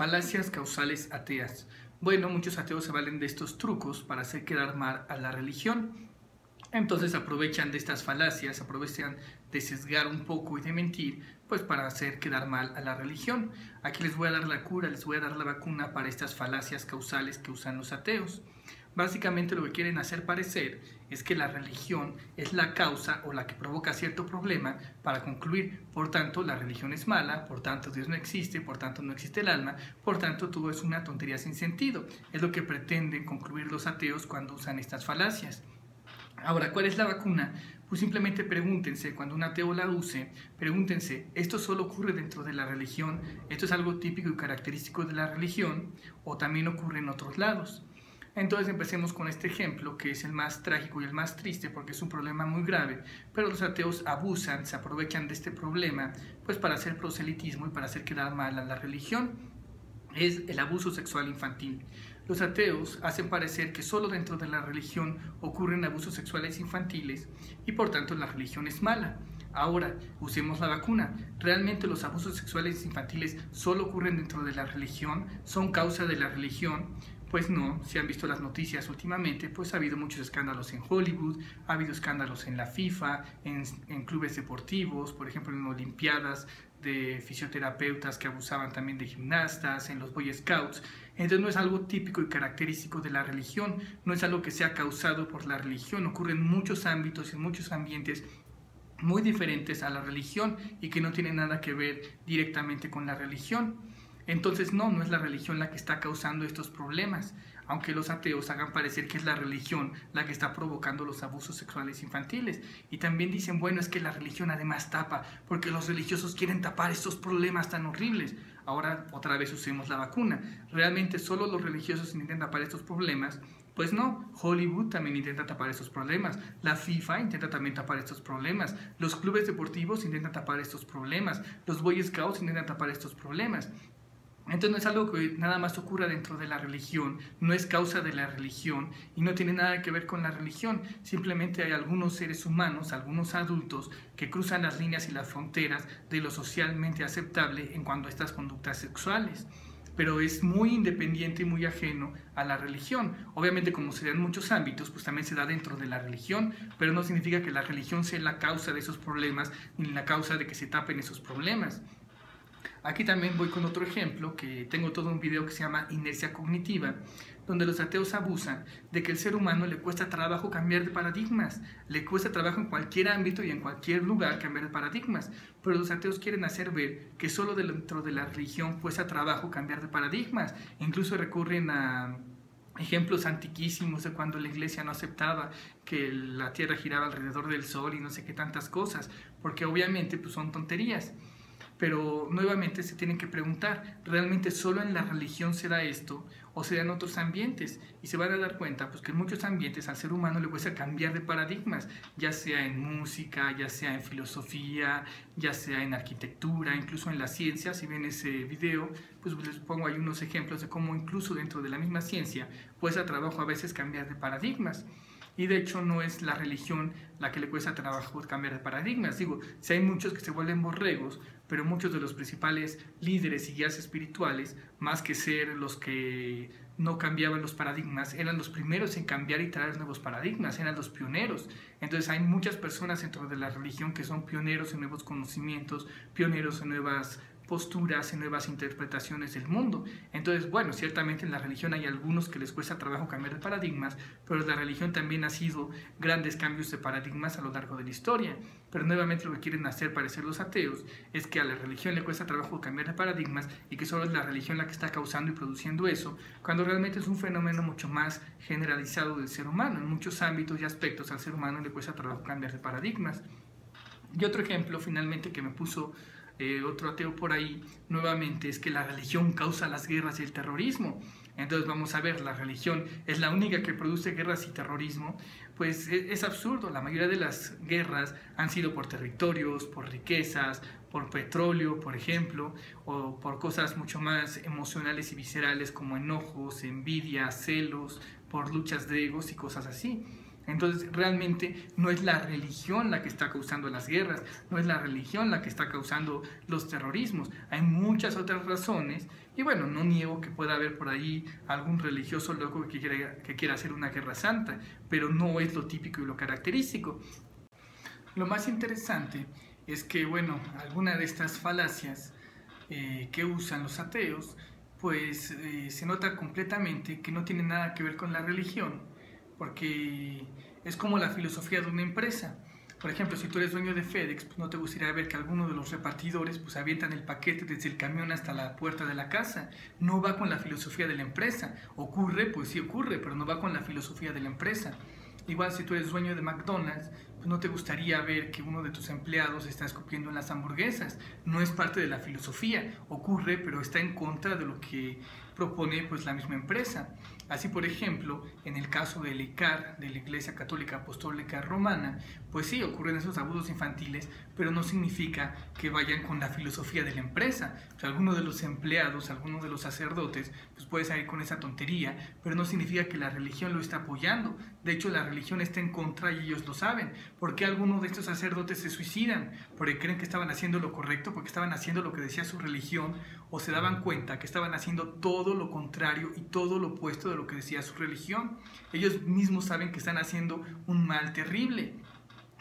Falacias causales ateas. Bueno, muchos ateos se valen de estos trucos para hacer quedar mal a la religión. Entonces aprovechan de estas falacias, aprovechan de sesgar un poco y de mentir, pues para hacer quedar mal a la religión. Aquí les voy a dar la cura, les voy a dar la vacuna para estas falacias causales que usan los ateos. Básicamente lo que quieren hacer parecer es que la religión es la causa o la que provoca cierto problema para concluir, por tanto, la religión es mala, por tanto, Dios no existe, por tanto, no existe el alma, por tanto, todo es una tontería sin sentido. Es lo que pretenden concluir los ateos cuando usan estas falacias. Ahora, ¿cuál es la vacuna? Pues simplemente pregúntense, cuando un ateo la use, pregúntense, ¿esto solo ocurre dentro de la religión? ¿Esto es algo típico y característico de la religión? ¿O también ocurre en otros lados? Entonces empecemos con este ejemplo, que es el más trágico y el más triste porque es un problema muy grave, pero los ateos abusan, se aprovechan de este problema pues para hacer proselitismo y para hacer quedar mal a la religión. Es el abuso sexual infantil. Los ateos hacen parecer que solo dentro de la religión ocurren abusos sexuales infantiles y por tanto la religión es mala. Ahora, usemos la vacuna. ¿Realmente los abusos sexuales infantiles solo ocurren dentro de la religión? ¿Son causa de la religión? Pues no, si han visto las noticias últimamente, pues ha habido muchos escándalos en Hollywood, ha habido escándalos en la FIFA, en clubes deportivos, por ejemplo en olimpiadas de fisioterapeutas que abusaban también de gimnastas, en los Boy Scouts. Entonces no es algo típico y característico de la religión, no es algo que sea causado por la religión, ocurre en muchos ámbitos y en muchos ambientes muy diferentes a la religión y que no tienen nada que ver directamente con la religión. Entonces no es la religión la que está causando estos problemas, aunque los ateos hagan parecer que es la religión la que está provocando los abusos sexuales infantiles. Y también dicen, bueno, es que la religión además tapa, porque los religiosos quieren tapar estos problemas tan horribles. Ahora otra vez usemos la vacuna. ¿Realmente solo los religiosos intentan tapar estos problemas? Pues no, Hollywood también intenta tapar estos problemas, la FIFA intenta también tapar estos problemas, los clubes deportivos intentan tapar estos problemas, los Boy Scouts intentan tapar estos problemas. Entonces no es algo que nada más ocurra dentro de la religión, no es causa de la religión y no tiene nada que ver con la religión. Simplemente hay algunos seres humanos, algunos adultos que cruzan las líneas y las fronteras de lo socialmente aceptable en cuanto a estas conductas sexuales. Pero es muy independiente y muy ajeno a la religión. Obviamente, como se da en muchos ámbitos, pues también se da dentro de la religión, pero no significa que la religión sea la causa de esos problemas ni la causa de que se tapen esos problemas. Aquí también voy con otro ejemplo, que tengo todo un video que se llama Inercia Cognitiva, donde los ateos abusan de que al ser humano le cuesta trabajo cambiar de paradigmas, le cuesta trabajo en cualquier ámbito y en cualquier lugar cambiar de paradigmas, pero los ateos quieren hacer ver que solo dentro de la religión cuesta trabajo cambiar de paradigmas, incluso recurren a ejemplos antiquísimos de cuando la iglesia no aceptaba que la tierra giraba alrededor del sol y no sé qué tantas cosas, porque obviamente pues son tonterías. Pero nuevamente se tienen que preguntar, ¿realmente solo en la religión se da esto o se da en otros ambientes? Y se van a dar cuenta pues, que en muchos ambientes al ser humano le cuesta cambiar de paradigmas, ya sea en música, ya sea en filosofía, ya sea en arquitectura, incluso en la ciencia. Si ven ese video, pues les pongo ahí unos ejemplos de cómo incluso dentro de la misma ciencia cuesta trabajo a veces cambiar de paradigmas. Y de hecho no es la religión la que le cuesta trabajo cambiar de paradigmas. Digo, si hay muchos que se vuelven borregos, pero muchos de los principales líderes y guías espirituales, más que ser los que no cambiaban los paradigmas, eran los primeros en cambiar y traer nuevos paradigmas, eran los pioneros. Entonces hay muchas personas dentro de la religión que son pioneros en nuevos conocimientos, pioneros en nuevas posturas, en nuevas interpretaciones del mundo. Entonces, bueno, ciertamente en la religión hay algunos que les cuesta trabajo cambiar de paradigmas, pero la religión también ha sido grandes cambios de paradigmas a lo largo de la historia. Pero nuevamente lo que quieren hacer parecer los ateos es que a la religión le cuesta trabajo cambiar de paradigmas y que solo es la religión la que está causando y produciendo eso, cuando realmente es un fenómeno mucho más generalizado del ser humano. En muchos ámbitos y aspectos al ser humano le cuesta trabajo cambiar de paradigmas. Y otro ejemplo finalmente que me puso otro ateo por ahí, nuevamente, es que la religión causa las guerras y el terrorismo. Entonces vamos a ver, la religión es la única que produce guerras y terrorismo. Pues es absurdo, la mayoría de las guerras han sido por territorios, por riquezas, por petróleo, por ejemplo, o por cosas mucho más emocionales y viscerales como enojos, envidia, celos, por luchas de egos y cosas así. Entonces realmente no es la religión la que está causando las guerras, no es la religión la que está causando los terrorismos, hay muchas otras razones. Y bueno, no niego que pueda haber por ahí algún religioso loco que quiera hacer una guerra santa, pero no es lo típico y lo característico. Lo más interesante es que, bueno, alguna de estas falacias que usan los ateos, pues se nota completamente que no tiene nada que ver con la religión, porque es como la filosofía de una empresa. Por ejemplo, si tú eres dueño de FedEx, pues no te gustaría ver que alguno de los repartidores pues avientan el paquete desde el camión hasta la puerta de la casa. No va con la filosofía de la empresa. Ocurre, pues sí ocurre, pero no va con la filosofía de la empresa. Igual si tú eres dueño de McDonald's, pues no te gustaría ver que uno de tus empleados está escupiendo en las hamburguesas. No es parte de la filosofía. Ocurre, pero está en contra de lo que propone pues la misma empresa. Así, por ejemplo, en el caso del ICAR, de la Iglesia Católica Apostólica Romana, pues sí, ocurren esos abusos infantiles, pero no significa que vayan con la filosofía de la empresa. O sea, alguno de los empleados, alguno de los sacerdotes, pues puede salir con esa tontería, pero no significa que la religión lo está apoyando. De hecho, la religión está en contra y ellos lo saben. ¿Por qué algunos de estos sacerdotes se suicidan? Porque creen que estaban haciendo lo correcto, porque estaban haciendo lo que decía su religión, o se daban cuenta que estaban haciendo todo lo contrario y todo lo opuesto de lo que decía su religión. Ellos mismos saben que están haciendo un mal terrible.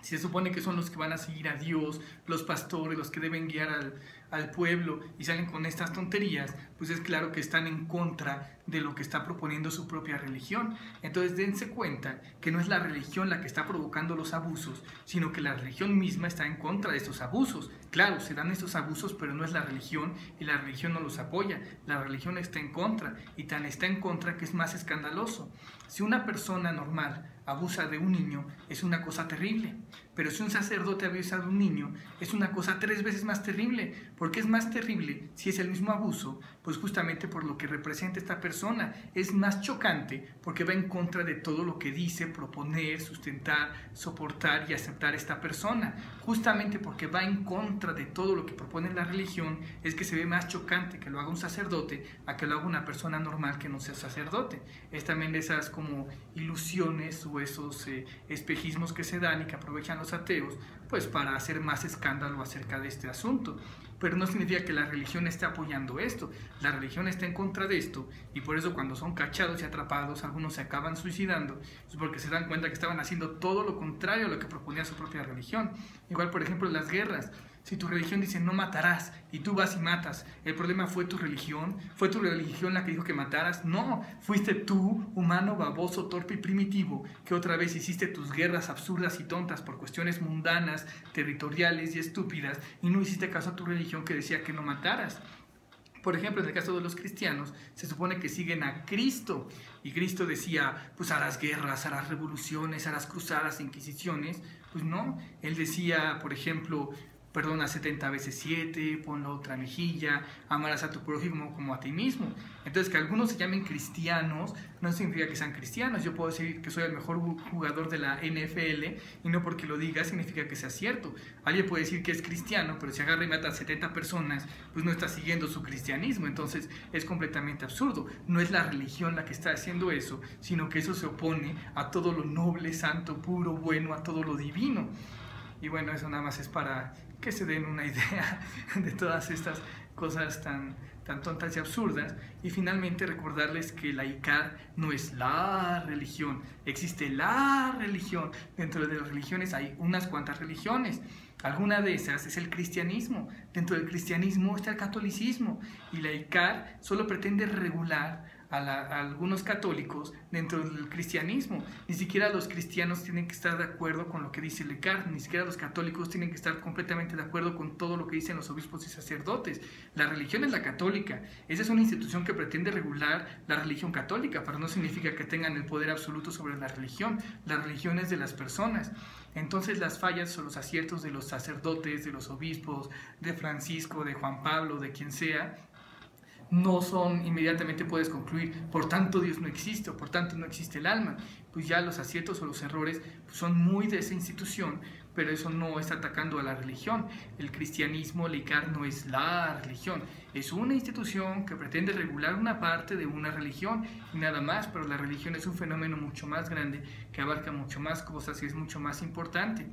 Si se supone que son los que van a seguir a Dios, los pastores, los que deben guiar al pueblo, y salen con estas tonterías, pues es claro que están en contra de lo que está proponiendo su propia religión. Entonces dense cuenta que no es la religión la que está provocando los abusos, sino que la religión misma está en contra de estos abusos. Claro, se dan estos abusos, pero no es la religión, y la religión no los apoya. La religión está en contra, y tan está en contra que es más escandaloso. Si una persona normal abusa de un niño, es una cosa terrible. Pero si un sacerdote abusa de un niño, es una cosa 3 veces más terrible. ¿Por qué es más terrible si es el mismo abuso? Pues justamente por lo que representa esta persona. Es más chocante porque va en contra de todo lo que dice, proponer, sustentar, soportar y aceptar esta persona. Justamente porque va en contra de todo lo que propone la religión, es que se ve más chocante que lo haga un sacerdote a que lo haga una persona normal que no sea sacerdote. Es también de esas como ilusiones o esos espejismos que se dan y que aprovechan los ateos pues para hacer más escándalo acerca de este asunto. Pero no significa que la religión esté apoyando esto. La religión está en contra de esto, y por eso cuando son cachados y atrapados, algunos se acaban suicidando, es porque se dan cuenta que estaban haciendo todo lo contrario a lo que proponía su propia religión. Igual, por ejemplo, en las guerras. Si tu religión dice no matarás y tú vas y matas, ¿el problema fue tu religión? ¿Fue tu religión la que dijo que mataras? No, fuiste tú, humano, baboso, torpe y primitivo, que otra vez hiciste tus guerras absurdas y tontas por cuestiones mundanas, territoriales y estúpidas, y no hiciste caso a tu religión que decía que no mataras. Por ejemplo, en el caso de los cristianos, se supone que siguen a Cristo, y Cristo decía, pues harás guerras, harás revoluciones, harás cruzadas, inquisiciones. Pues no, él decía, por ejemplo, perdona 70 veces 7, pon la otra mejilla, amarás a tu prójimo como a ti mismo. Entonces, que algunos se llamen cristianos no significa que sean cristianos. Yo puedo decir que soy el mejor jugador de la NFL y no porque lo diga significa que sea cierto. Alguien puede decir que es cristiano, pero si agarra y mata a 70 personas, pues no está siguiendo su cristianismo. Entonces, es completamente absurdo. No es la religión la que está haciendo eso, sino que eso se opone a todo lo noble, santo, puro, bueno, a todo lo divino. Y bueno, eso nada más es para que se den una idea de todas estas cosas tan tontas y absurdas. Y finalmente recordarles que la ICAR no es la religión, existe la religión. Dentro de las religiones hay unas cuantas religiones. Alguna de esas es el cristianismo. Dentro del cristianismo está el catolicismo. Y la ICAR solo pretende regular a algunos católicos dentro del cristianismo. Ni siquiera los cristianos tienen que estar de acuerdo con lo que dice el ICAR, ni siquiera los católicos tienen que estar completamente de acuerdo con todo lo que dicen los obispos y sacerdotes. La religión es la católica. Esa es una institución que pretende regular la religión católica, pero no significa que tengan el poder absoluto sobre la religión. La religión es de las personas. Entonces las fallas o los aciertos de los sacerdotes, de los obispos, de Francisco, de Juan Pablo, de quien sea, no son, inmediatamente puedes concluir, por tanto Dios no existe o por tanto no existe el alma. Pues ya los aciertos o los errores son muy de esa institución, pero eso no está atacando a la religión. El cristianismo, el ICAR, no es la religión, es una institución que pretende regular una parte de una religión y nada más, pero la religión es un fenómeno mucho más grande que abarca mucho más cosas y es mucho más importante.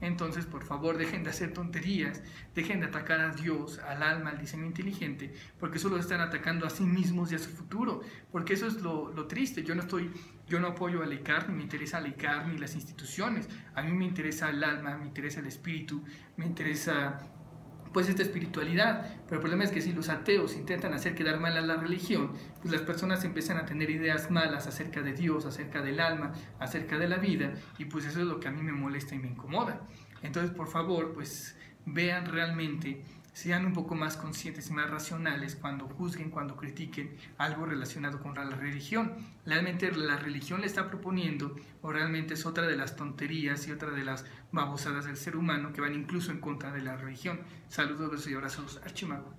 Entonces, por favor, dejen de hacer tonterías, dejen de atacar a Dios, al alma, al diseño inteligente, porque solo están atacando a sí mismos y a su futuro, porque eso es lo triste. Yo no apoyo al ICAR, ni me interesa el ICAR, ni las instituciones. A mí me interesa el alma, me interesa el espíritu, me interesa pues esta espiritualidad, pero el problema es que si los ateos intentan hacer quedar mal a la religión, pues las personas empiezan a tener ideas malas acerca de Dios, acerca del alma, acerca de la vida, y pues eso es lo que a mí me molesta y me incomoda. Entonces, por favor, pues vean realmente, sean un poco más conscientes y más racionales cuando juzguen, cuando critiquen algo relacionado con la religión. ¿Realmente la religión le está proponiendo o realmente es otra de las tonterías y otra de las babosadas del ser humano que van incluso en contra de la religión? Saludos, besos y abrazos, Archimago.